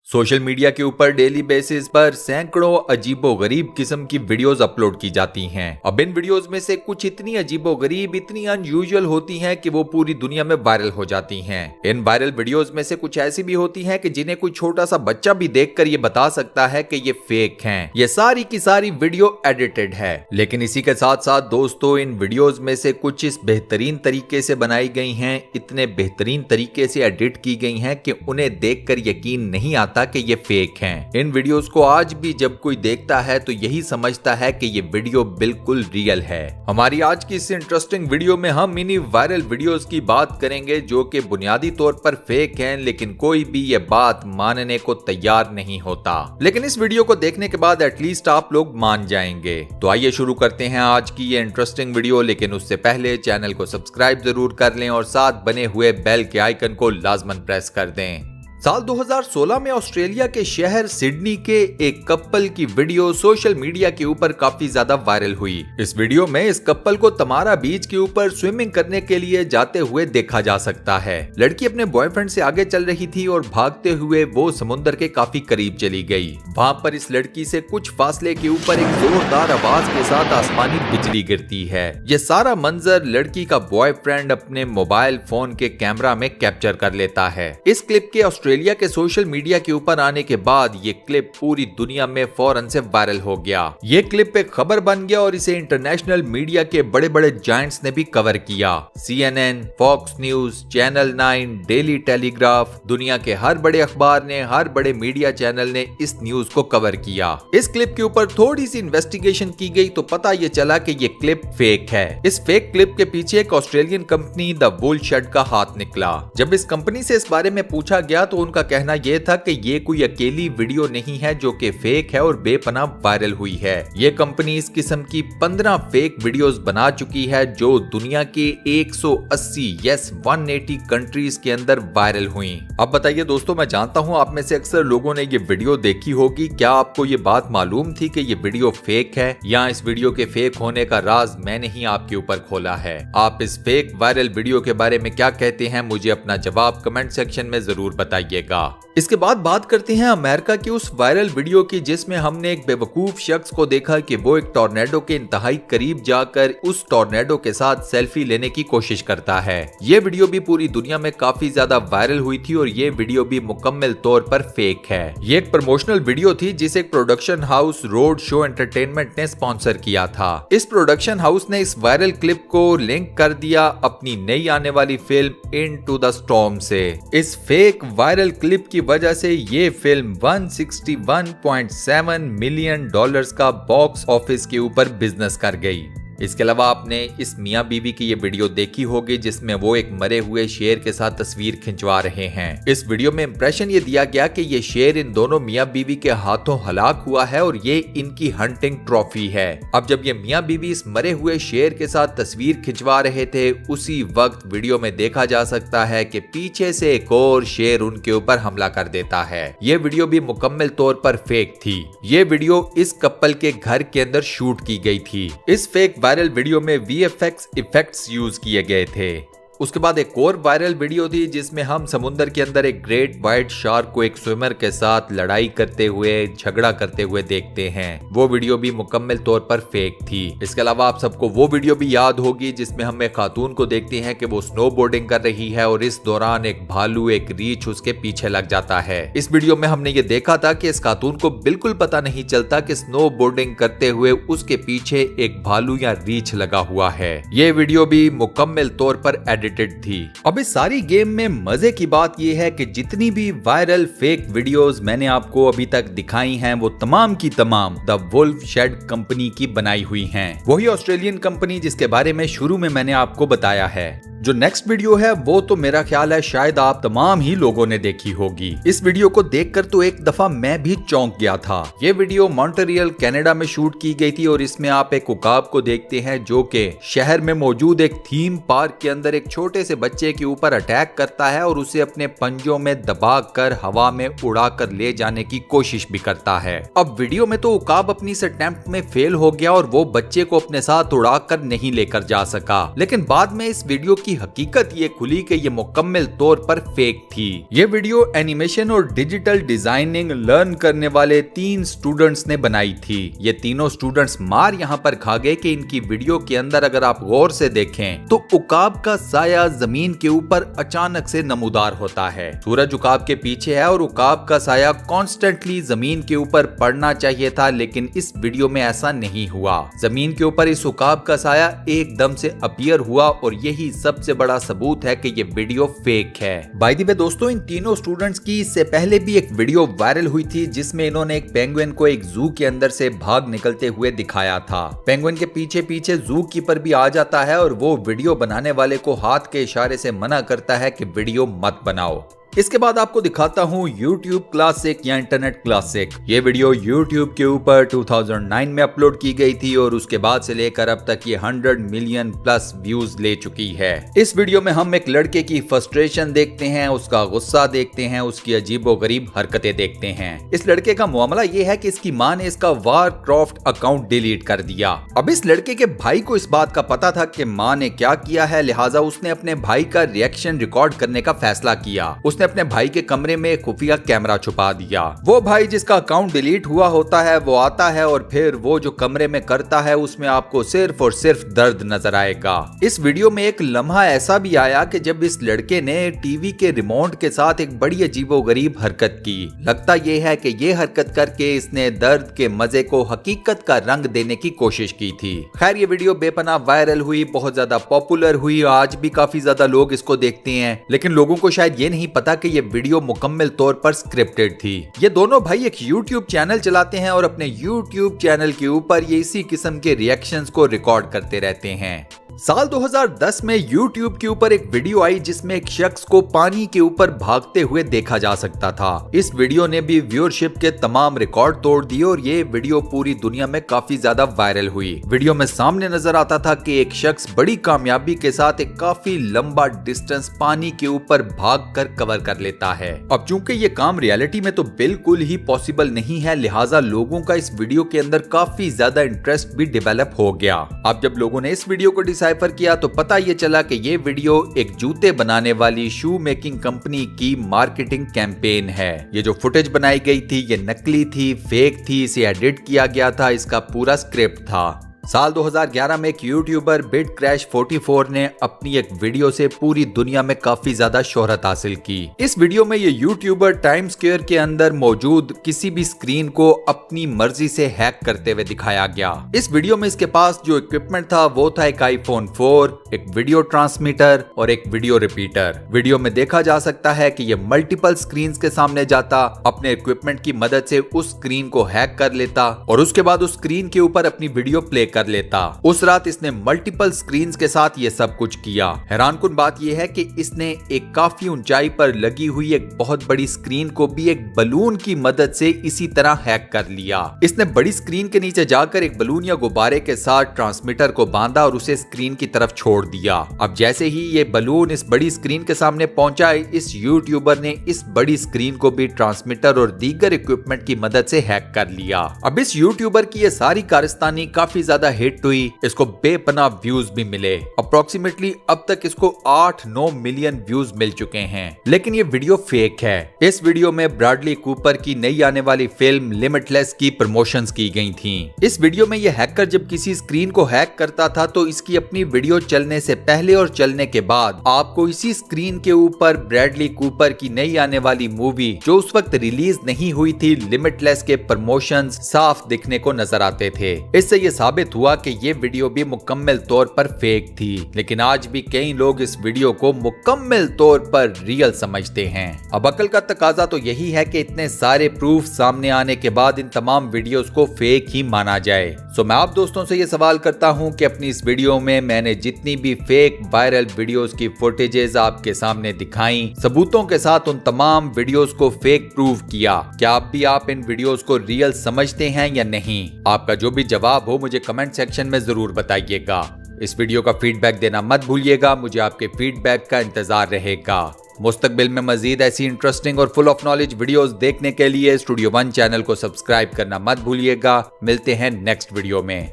Social media के ऊपर daily basis पर सैकड़ों अजीबोगरीब किस्म की वीडियोस अपलोड की जाती हैं। अब इन वीडियोस में से कुछ इतनी अजीबोगरीब, इतनी अनयूजुअल होती हैं कि वो पूरी दुनिया में वायरल हो जाती हैं। इन वायरल वीडियोस में से कुछ ऐसी भी होती हैं कि जिन्हें कोई छोटा सा बच्चा भी देखकर ये बता सकता है कि ये फेक हैं। ये सारी की सारी वीडियो एडिटेड है। लेकिन इसी के साथ साथ दोस्तों, इन वीडियोस में से कुछ इस बेहतरीन तरीके से बनाई गई हैं, इतने बेहतरीन तरीके से एडिट की गई हैं कि उन्हें देखकर यकीन नहीं आता कि ये फेक हैं। इन वीडियोस को आज भी जब कोई देखता है तो यही समझता है कि ये वीडियो बिल्कुल रियल है। हमारी आज की इस इंटरेस्टिंग वीडियो में हम इन्हीं वायरल वीडियोस की बात करेंगे जो कि बुनियादी तौर पर फेक हैं, लेकिन कोई भी ये बात मानने को तैयार नहीं होता। लेकिन इस वीडियो को देखने के बाद एटलीस्ट आप लोग मान जाएंगे। तो आइए शुरू करते हैं आज की ये इंटरेस्टिंग वीडियो, लेकिन उससे पहले चैनल को सब्सक्राइब जरूर कर लें और साथ बने हुए बेल के आइकन को लाजमन प्रेस कर दें। साल 2016 में ऑस्ट्रेलिया के शहर सिडनी के एक कपल की वीडियो सोशल मीडिया के ऊपर काफी ज्यादा वायरल हुई। इस वीडियो में इस कपल को तमारा बीच के ऊपर स्विमिंग करने के लिए जाते हुए देखा जा सकता है। लड़की अपने बॉयफ्रेंड से आगे चल रही थी और भागते हुए वो समुद्र के काफी करीब चली गई। वहां पर इस लड़की से कुछ फासले के ऊपर एक जोरदार आवाज के साथ आसमानी बिजली गिरती है। ये सारा मंजर लड़की का बॉयफ्रेंड अपने मोबाइल फोन के कैमरा में कैप्चर कर लेता है। इस क्लिप के ऑस्ट्रेलिया के सोशल मीडिया के ऊपर आने के बाद ये क्लिप पूरी दुनिया में फौरन से वायरल हो गया। ये क्लिप एक खबर बन गया और इसे इंटरनेशनल मीडिया के बड़े बड़े जायंट्स ने भी कवर किया। CNN, Fox News, channel 9, Daily Telegraph, दुनिया के हर बड़े अखबार ने, हर बड़े मीडिया चैनल ने इस न्यूज को कवर किया। इस क्लिप के ऊपर थोड़ी सी इन्वेस्टिगेशन की गई तो पता ये चला कि ये क्लिप फेक है। इस फेक क्लिप के पीछे एक ऑस्ट्रेलियन कंपनी द वुलशेड का हाथ निकला। जब इस कंपनी से इस बारे में पूछा गया तो उनका कहना यह था कि ये कोई अकेली वीडियो नहीं है जो कि फेक है और बेपनाह वायरल हुई है। ये कंपनी इस किस्म की 15 फेक वीडियोस बना चुकी है जो दुनिया के 180 कंट्रीज के अंदर वायरल हुई। अब बताइए दोस्तों, मैं जानता हूं आप में से अक्सर लोगों ने ये वीडियो देखी होगी। क्या आपको ये बात मालूम थी कि ये वीडियो फेक है, या इस वीडियो के फेक होने का राज मैंने ही आपके ऊपर खोला है? आप इस फेक वायरल वीडियो के बारे में क्या कहते हैं, मुझे अपना जवाब कमेंट सेक्शन में जरूर बताइएगा। इसके बाद बात करते हैं अमेरिका की उस वायरल वीडियो की जिसमें हमने एक बेवकूफ शख्स को देखा कि वो एक टॉर्नेडो के इंतहाई करीब जाकर उस टॉर्नेडो के साथ सेल्फी लेने की कोशिश करता है। ये वीडियो भी पूरी दुनिया में काफी ज्यादा वायरल हुई थी और ये वीडियो भी मुकम्मल तौर पर फेक है। ये एक प्रमोशनल वीडियो थी जिसे एक production house road show entertainment ने स्पॉन्सर किया था। इस प्रोडक्शन हाउस ने इस वायरल क्लिप को लिंक कर दिया अपनी नई आने वाली फिल्म इनटू द स्टॉर्म से। इस फेक वायरल क्लिप की वजह से ये फिल्म $161.7 मिलियन का बॉक्स ऑफिस के ऊपर बिजनेस कर गई। इसके अलावा आपने इस मियां बीवी की ये वीडियो देखी होगी जिसमें वो एक मरे हुए शेर के साथ तस्वीर खिंचवा रहे हैं। इस वीडियो में इंप्रेशन ये दिया गया कि ये शेर इन दोनों मियां बीवी के हाथों हलाक हुआ है और ये इनकी हंटिंग ट्रॉफी है। अब जब ये मियां बीवी इस मरे हुए शेर के साथ तस्वीर खिंचवा रहे थे, उसी वक्त वीडियो में देखा जा सकता है कि पीछे से एक और शेर उनके ऊपर हमला कर देता है। ये वीडियो भी मुकम्मल तौर पर फेक थी। ये वीडियो इस कपल के घर के अंदर शूट की गई थी। इस फेक वायरल वीडियो में VFX इफेक्ट्स यूज किए गए थे। उसके बाद एक और वायरल वीडियो थी जिसमें हम समुद्र के अंदर एक ग्रेट व्हाइट शार्क को एक स्विमर के साथ लड़ाई करते हुए, झगड़ा करते हुए देखते हैं। वो वीडियो भी मुकम्मल तौर पर फेक थी। इसके अलावा आप सबको वो वीडियो भी याद होगी जिसमें हम एक खातून को देखते हैं कि वो स्नो बोर्डिंग कर रही है और इस दौरान एक भालू, एक रीछ उसके पीछे लग जाता है। इस वीडियो में हमने ये देखा था कि इस खातून को बिल्कुल पता नहीं चलता कि स्नो बोर्डिंग करते हुए उसके पीछे एक भालू या रीछ लगा हुआ है। ये वीडियो भी मुकम्मल तौर पर थी। अब इस सारी गेम में मजे की बात यह है कि जितनी भी वायरल फेक वीडियोस मैंने आपको अभी तक दिखाई हैं वो तमाम की तमाम द वुलशेड कंपनी की बनाई हुई हैं। वही ऑस्ट्रेलियन कंपनी जिसके बारे में शुरू में मैंने आपको बताया है। जो नेक्स्ट वीडियो है वो तो मेरा ख्याल है शायद आप तमाम ही लोगों ने देखी होगी। इस वीडियो को देखकर तो एक दफा मैं भी चौंक गया था। ये वीडियो मॉन्ट्रियल कनाडा में शूट की गई थी और इसमें आप एक उकाब को देखते हैं जो कि शहर में मौजूद एक थीम पार्क के अंदर एक छोटे से बच्चे के ऊपर अटैक करता है और उसे अपने पंजों में दबाकर हवा में उड़ाकर ले जाने की कोशिश भी करता है। अब वीडियो में तो उकाब अपनी इस अटेम्प्ट में फेल हो गया और वो बच्चे को अपने साथ उड़ाकर नहीं लेकर जा सका, लेकिन बाद में इस वीडियो की की हकीकत ये खुली कि ये मुकम्मल तौर पर फेक थी। ये वीडियो एनिमेशन और डिजिटल डिजाइनिंग लर्न करने वाले 3 स्टूडेंट्स ने बनाई थी। ये तीनों स्टूडेंट्स मार यहाँ पर खा गए कि इनकी वीडियो के अंदर अगर आप गौर से देखें तो उकाब का साया जमीन के ऊपर अचानक से नमूदार होता है। सूरज उकाब के पीछे है और उकाब का साया कॉन्स्टेंटली जमीन के ऊपर पड़ना चाहिए था, लेकिन इस वीडियो में ऐसा नहीं हुआ। जमीन के ऊपर इस उकाब का साया एकदम से अपीयर हुआ और यही सबसे बड़ा सबूत है कि ये वीडियो फेक है। बाय द वे दोस्तों, इन तीनों स्टूडेंट्स की इससे पहले भी एक वीडियो वायरल हुई थी जिसमें इन्होंने एक पेंगुइन को एक जू के अंदर से भाग निकलते हुए दिखाया था। पेंगुइन के पीछे पीछे जू कीपर भी आ जाता है और वो वीडियो बनाने वाले को हाथ के इशारे से मना करता है कि वीडियो मत बनाओ। इसके बाद आपको दिखाता हूँ YouTube क्लासिक या इंटरनेट क्लासिक। ये वीडियो YouTube के ऊपर 2009 में अपलोड की गई थी और उसके बाद से लेकर अब तक ये 100 मिलियन प्लस व्यूज ले चुकी है। इस वीडियो में हम एक लड़के की फ्रस्ट्रेशन देखते हैं, उसका गुस्सा देखते हैं, उसकी अजीबोगरीब हरकतें देखते हैं। इस लड़के का मामला ये है कि इसकी माँ ने इसका वारक्राफ्ट अकाउंट डिलीट कर दिया। अब इस लड़के के भाई को इस बात का पता था कि माँ ने क्या किया है, लिहाजा उसने अपने भाई का रिएक्शन रिकॉर्ड करने का फैसला किया। उसने अपने भाई के कमरे में एक खुफिया कैमरा छुपा दिया। वो भाई जिसका अकाउंट डिलीट हुआ होता है वो आता है और फिर वो जो कमरे में करता है उसमें आपको सिर्फ और सिर्फ दर्द नजर आएगा। इस वीडियो में एक लम्हा ऐसा भी आया कि जब इस लड़के ने टीवी के रिमोट के साथ एक बड़ी अजीबोगरीब हरकत की। लगता ये है कि ये हरकत करके इसने दर्द के मजे को हकीकत का रंग देने की कोशिश की थी। खैर ये वीडियो बेपनाह वायरल हुई, बहुत ज्यादा पॉपुलर हुई, आज भी काफी ज्यादा लोग इसको देखते हैं, लेकिन लोगों को शायद ये नहीं पता कि ये वीडियो मुकम्मल तौर पर स्क्रिप्टेड थी। ये दोनों भाई एक YouTube चैनल चलाते हैं और अपने YouTube चैनल के ऊपर ये इसी किस्म के रिएक्शंस को रिकॉर्ड करते रहते हैं। साल 2010 में YouTube के ऊपर एक वीडियो आई जिसमें एक शख्स को पानी के ऊपर भागते हुए देखा जा सकता था। इस वीडियो ने भी व्यूअरशिप के तमाम रिकॉर्ड तोड़ दिए और ये वीडियो पूरी दुनिया में काफी ज्यादा वायरल हुई। वीडियो में सामने नजर आता था कि एक शख्स बड़ी कामयाबी के साथ एक काफी लंबा डिस्टेंस पानी के ऊपर भागकर कवर कर लेता है। अब चूंकि ये काम रियलिटी में तो बिल्कुल ही पॉसिबल नहीं है, लिहाजा लोगों का इस वीडियो के अंदर काफी ज्यादा इंटरेस्ट भी डेवलप हो गया। अब जब लोगों ने इस वीडियो को डिसाइफर किया तो पता ये चला कि ये वीडियो एक जूते बनाने वाली शू मेकिंग कंपनी की मार्केटिंग कैंपेन है। ये जो फुटेज बनाई गई थी ये नकली थी, फेक थी, इसे एडिट किया गया था, इसका पूरा स्क्रिप्ट था। साल 2011 में एक यूट्यूबर BitCrash44 ने अपनी एक वीडियो से पूरी दुनिया में काफी ज्यादा शोहरत हासिल की। इस वीडियो में ये यूट्यूबर टाइम स्क्वायर के अंदर मौजूद किसी भी स्क्रीन को अपनी मर्जी से हैक करते हुए दिखाया गया। इस वीडियो में इसके पास जो इक्विपमेंट था वो था एक iPhone 4, एक वीडियो ट्रांसमीटर और एक वीडियो रिपीटर। वीडियो में देखा जा सकता है कि ये मल्टीपल स्क्रीन के सामने जाता, अपने इक्विपमेंट की मदद से उस स्क्रीन को हैक कर लेता और उसके बाद उस स्क्रीन के ऊपर अपनी वीडियो प्ले कर लेता। उस रात इसने मल्टीपल स्क्रीन्स के साथ ये सब कुछ किया। हैरानकुन बात यह है कि इसने एक काफी ऊंचाई पर लगी हुई एक बहुत बड़ी स्क्रीन को भी एक बलून की मदद से इसी तरह हैक कर लिया। इसने बड़ी स्क्रीन के नीचे जाकर एक बलून या गुब्बारे के साथ ट्रांसमीटर को बांधा और उसे स्क्रीन की तरफ छोड़ दिया। अब जैसे ही ये बलून इस बड़ी स्क्रीन के सामने पहुंचा, इस यूट्यूबर ने इस बड़ी स्क्रीन को भी ट्रांसमीटर और दीगर इक्विपमेंट की मदद से हैक कर लिया। अब इस यूट्यूबर की ये सारी कारस्तानी काफी ज्यादा हिट हुई, इसको बेपनाह व्यूज भी मिले। अप्रोक्सीमेटली अब तक इसको 8-9 मिलियन व्यूज मिल चुके हैं। लेकिन ये वीडियो फेक है। इस वीडियो में ब्रैडली कूपर की नई आने वाली फिल्म लिमिटलेस की प्रमोशंस की गई थी। इस वीडियो में ये हैकर जब किसी स्क्रीन को हैक करता था तो इसकी अपनी वीडियो चलने से पहले और चलने के बाद आपको इसी स्क्रीन के ऊपर ब्रैडली कूपर की नई आने वाली मूवी जो उस वक्त रिलीज नहीं हुई थी लिमिटलेस के प्रमोशंस साफ दिखने को नजर आते थे। इससे ये साबित हुआ कि ये वीडियो भी मुकम्मल तौर पर फेक थी। लेकिन आज भी कई लोग इस वीडियो को मुकम्मल तौर पर रियल समझते हैं। अब अकल का तकाजा तो यही है कि इतने सारे प्रूफ सामने आने के बाद इन तमाम वीडियोस को फेक ही माना जाए। सो मैं आप दोस्तों से ये सवाल करता हूं कि अपनी इस वीडियो में मैंने जितनी भी फेक वायरल वीडियोस की फुटेजेस आपके सामने दिखाई, सबूतों के साथ उन तमाम वीडियोस को फेक प्रूव किया, क्या आप इन वीडियोस को रियल समझते हैं या नहीं? आपका जो भी जवाब हो मुझे कमेंट सेक्शन में जरूर बताइएगा। इस वीडियो का फीडबैक देना मत भूलिएगा, मुझे आपके फीडबैक का इंतजार रहेगा। मुस्तकबिल में मजीद ऐसी इंटरेस्टिंग और फुल ऑफ नॉलेज वीडियोस देखने के लिए स्टूडियो वन चैनल को सब्सक्राइब करना मत भूलिएगा। मिलते हैं नेक्स्ट वीडियो में।